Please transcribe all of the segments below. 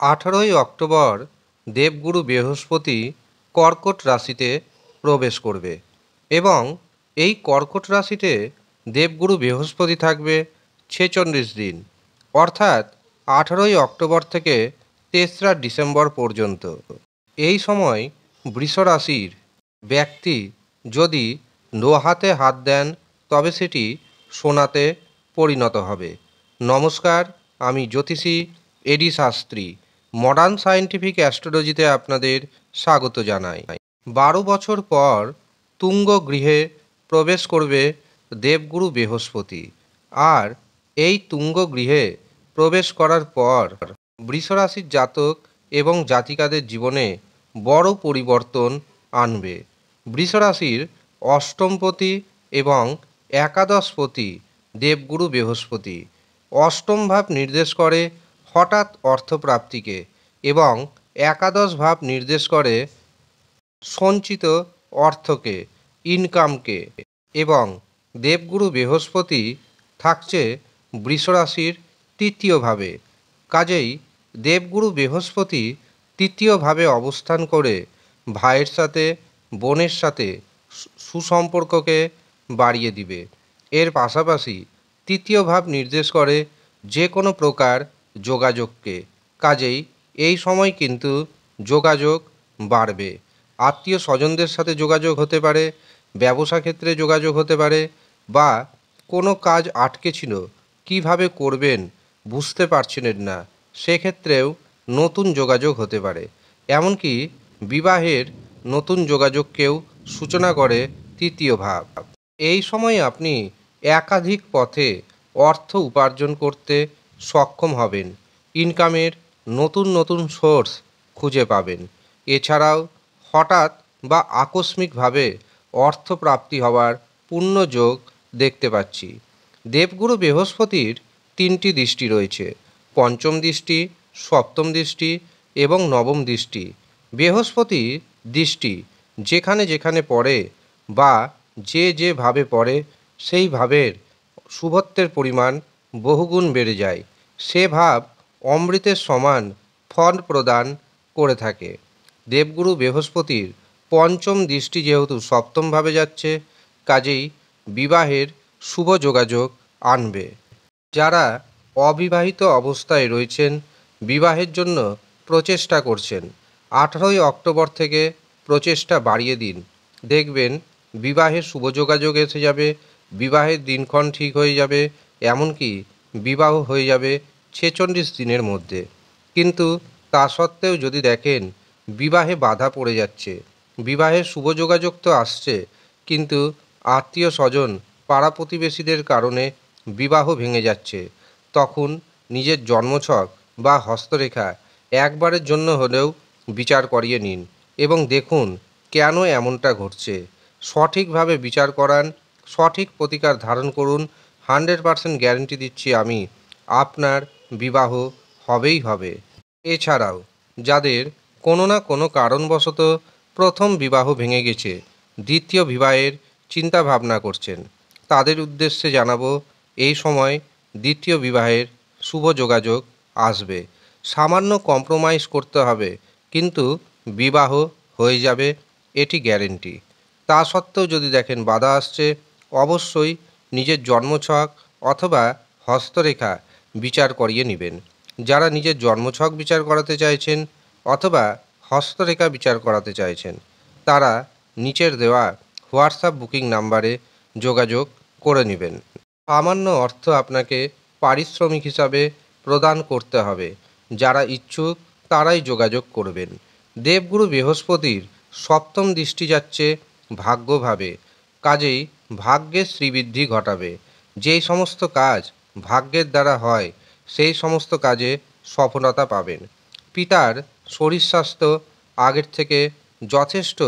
18ই October দেবগুরু বৃহস্পতি কর্কট রাশিতে প্রবেশ করবে এবং এই কর্কট রাশিতে দেবগুরু বৃহস্পতি থাকবে 46 দিন, অর্থাৎ 18ই অক্টোবর থেকে 3রা ডিসেম্বর পর্যন্ত। এই সময় বৃষ রাশির ব্যক্তি যদি লোহাতে হাত দেন তবে সেটি সোনাতে পরিণত হবে। নমস্কার, আমি জ্যোতিষী এডি শাস্ত্রী মডার্ন সায়েন্টিফিক অ্যাস্ট্রোলজিতে আপনাদের স্বাগত জানাই। 12 বছর পর তুঙ্গ গৃহে প্রবেশ করবে দেবগুরু বৃহস্পতি, আর এই তুঙ্গ গৃহে প্রবেশ করার পর বৃষরাশির জাতক এবং জাতিকাদের জীবনে বড় পরিবর্তন আনবে। বৃষরাশির অষ্টমপতি এবং একাদশপতি দেবগুরু বৃহস্পতি। অষ্টম ভাব নির্দেশ করে হঠাৎ অর্থপ্রাপ্তিকে এবং একাদশ ভাব নির্দেশ করে সঞ্চিত অর্থকে, ইনকামকে। এবং দেবগুরু বৃহস্পতি থাকছে বৃষরাশির তৃতীয় ভাবে। কাজেই দেবগুরু বৃহস্পতি তৃতীয় ভাবে অবস্থান করে ভাইয়ের সাথে, বোনের সাথে সুসম্পর্ককে বাড়িয়ে দিবে। এর পাশাপাশি তৃতীয় ভাব নির্দেশ করে যে কোনো প্রকার যোগাযোগকে। কাজেই এই সময় কিন্তু যোগাযোগ বাড়বে। আত্মীয় স্বজনদের সাথে যোগাযোগ হতে পারে, ব্যবসা ক্ষেত্রে যোগাযোগ হতে পারে, বা কোনো কাজ আটকে ছিল কিভাবে করবেন বুঝতে পারছিলেন না, সেক্ষেত্রেও নতুন যোগাযোগ হতে পারে। এমনকি বিবাহের নতুন যোগাযোগকেও সূচনা করে তৃতীয় ভাব। এই সময় আপনি একাধিক পথে অর্থ উপার্জন করতে সক্ষম হবেন, ইনকামের নতুন নতুন সোর্স খুঁজে পাবেন। এছাড়াও হঠাৎ বা আকস্মিকভাবে অর্থপ্রাপ্তি হওয়ার পূর্ণ যোগ দেখতে পাচ্ছি। দেবগুরু বৃহস্পতির 3টি দৃষ্টি রয়েছে: পঞ্চম দৃষ্টি, সপ্তম দৃষ্টি এবং নবম দৃষ্টি। বৃহস্পতির দৃষ্টি যেখানে যেখানে পড়ে বা যে ভাবে পড়ে সেই ভাবের শুভত্বের পরিমাণ বহুগুণ বেড়ে যায়। সে ভাব অমৃতের সমান ফল প্রদান করে থাকে। দেবগুরু বৃহস্পতির পঞ্চম দৃষ্টি যেহেতু সপ্তম ভাবে যাচ্ছে, কাজেই বিবাহের শুভ যোগাযোগ আনবে। যারা অবিবাহিত অবস্থায় রয়েছেন, বিবাহের জন্য প্রচেষ্টা করছেন, 18ই অক্টোবর থেকে প্রচেষ্টা বাড়িয়ে দিন। দেখবেন বিবাহের শুভ যোগাযোগ এসে যাবে, বিবাহের দিনক্ষণ ঠিক হয়ে যাবে, এমনকি বিবাহ হয়ে যাবে 46 দিনের মধ্যে। কিন্তু তা সত্ত্বেও যদি দেখেন বিবাহে বাধা পড়ে যাচ্ছে, বিবাহের শুভ যোগাযোগ তো আসছে, কিন্তু আত্মীয় স্বজন, পাড়া প্রতিবেশীদের কারণে বিবাহ ভেঙে যাচ্ছে, তখন নিজের জন্মছক বা হস্তরেখা একবারের জন্য হলেও বিচার করিয়ে নিন এবং দেখুন কেন এমনটা ঘটছে। সঠিকভাবে বিচার করান, সঠিক প্রতিকার ধারণ করুন। 100% গ্যারেন্টি দিচ্ছি আমি, আপনার বিবাহ হবেই হবে। এছাড়াও যাদের কোনো না কোনো কারণবশত প্রথম বিবাহ ভেঙে গেছে, দ্বিতীয় বিবাহের চিন্তা ভাবনা করছেন, তাদের উদ্দেশ্যে জানাবো এই সময় দ্বিতীয় বিবাহের শুভ যোগাযোগ আসবে। সামান্য কম্প্রোমাইজ করতে হবে, কিন্তু বিবাহ হয়ে যাবে, এটি গ্যারেন্টি। তা সত্ত্বেও যদি দেখেন বাধা আসছে, অবশ্যই নিজের জন্মছক অথবা হস্তরেখা বিচার করিয়ে নেবেন। যারা নিজের জন্মছক বিচার করাতে চাইছেন অথবা হস্তরেখা বিচার করাতে চাইছেন, তারা নিচের দেওয়া হোয়াটসঅ্যাপ বুকিং নাম্বারে যোগাযোগ করে নেবেন। সামান্য অর্থ আপনাকে পারিশ্রমিক হিসাবে প্রদান করতে হবে। যারা ইচ্ছুক তারাই যোগাযোগ করবেন। দেবগুরু বৃহস্পতির সপ্তম দৃষ্টি যাচ্ছে ভাগ্যভাবে, কাজেই ভাগ্যের শ্রীবৃদ্ধি ঘটাবে। যেই সমস্ত কাজ ভাগ্যের দ্বারা হয় সেই সমস্ত কাজে সফলতা পাবেন। পিতার শরীর স্বাস্থ্য আগের থেকে যথেষ্ট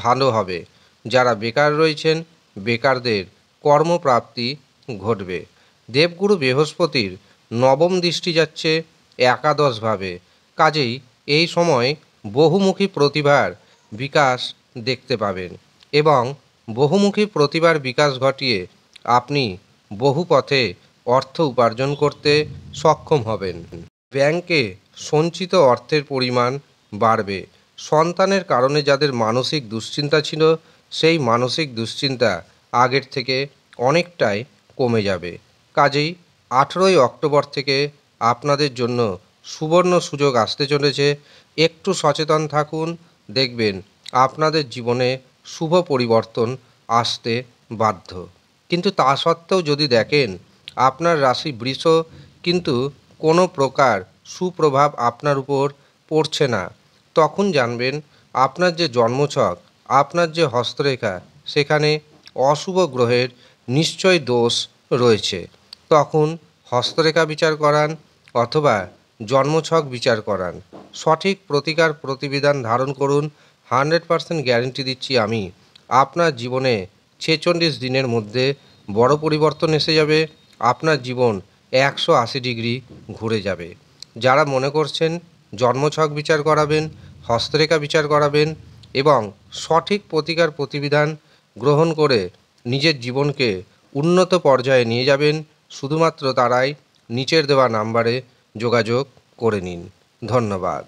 ভালো হবে। যারা বেকার রয়েছেন, বেকারদের কর্মপ্রাপ্তি ঘটবে। দেবগুরু বৃহস্পতির নবম দৃষ্টি যাচ্ছে একাদশভাবে, কাজেই এই সময় বহুমুখী প্রতিভার বিকাশ দেখতে পাবেন এবং বহুমুখী প্রতিভার বিকাশ ঘটিয়ে আপনি বহু পথে অর্থ উপার্জন করতে সক্ষম হবেন। ব্যাংকে সঞ্চিত অর্থের পরিমাণ বাড়বে। সন্তানের কারণে যাদের মানসিক দুশ্চিন্তা ছিল, সেই মানসিক দুশ্চিন্তা আগের থেকে অনেকটাই কমে যাবে। কাজেই 18ই অক্টোবর থেকে আপনাদের জন্য সুবর্ণ সুযোগ আসতে চলেছে। একটু সচেতন থাকুন, দেখবেন আপনাদের জীবনে শুভ পরিবর্তন আসতে বাধ্য। কিন্তু তা সত্ত্বেও যদি দেখেন আপনার রাশি বৃষ, কিন্তু কোনো প্রকার সুপ্রভাব আপনার উপর পড়ছে না, তখন জানবেন আপনার যে জন্মছক, আপনার যে হস্তরেখা, সেখানে অশুভ গ্রহের নিশ্চয় দোষ রয়েছে। তখন হস্তরেখা বিচার করান অথবা জন্মছক বিচার করান। সঠিক প্রতিকার প্রতিবিধান ধারণ করুন। 100% গ্যারেন্টি দিচ্ছি আমি, আপনার জীবনে 46 দিনের মধ্যে বড় পরিবর্তন এসে যাবে। আপনার জীবন 180 ডিগ্রি ঘুরে যাবে। যারা মনে করছেন জন্মছক বিচার করাবেন, হস্তরেখা বিচার করাবেন এবং সঠিক প্রতিকার প্রতিবিধান গ্রহণ করে নিজের জীবনকে উন্নত পর্যায়ে নিয়ে যাবেন, শুধুমাত্র তারাই নিচের দেওয়া নাম্বারে যোগাযোগ করে নিন। ধন্যবাদ।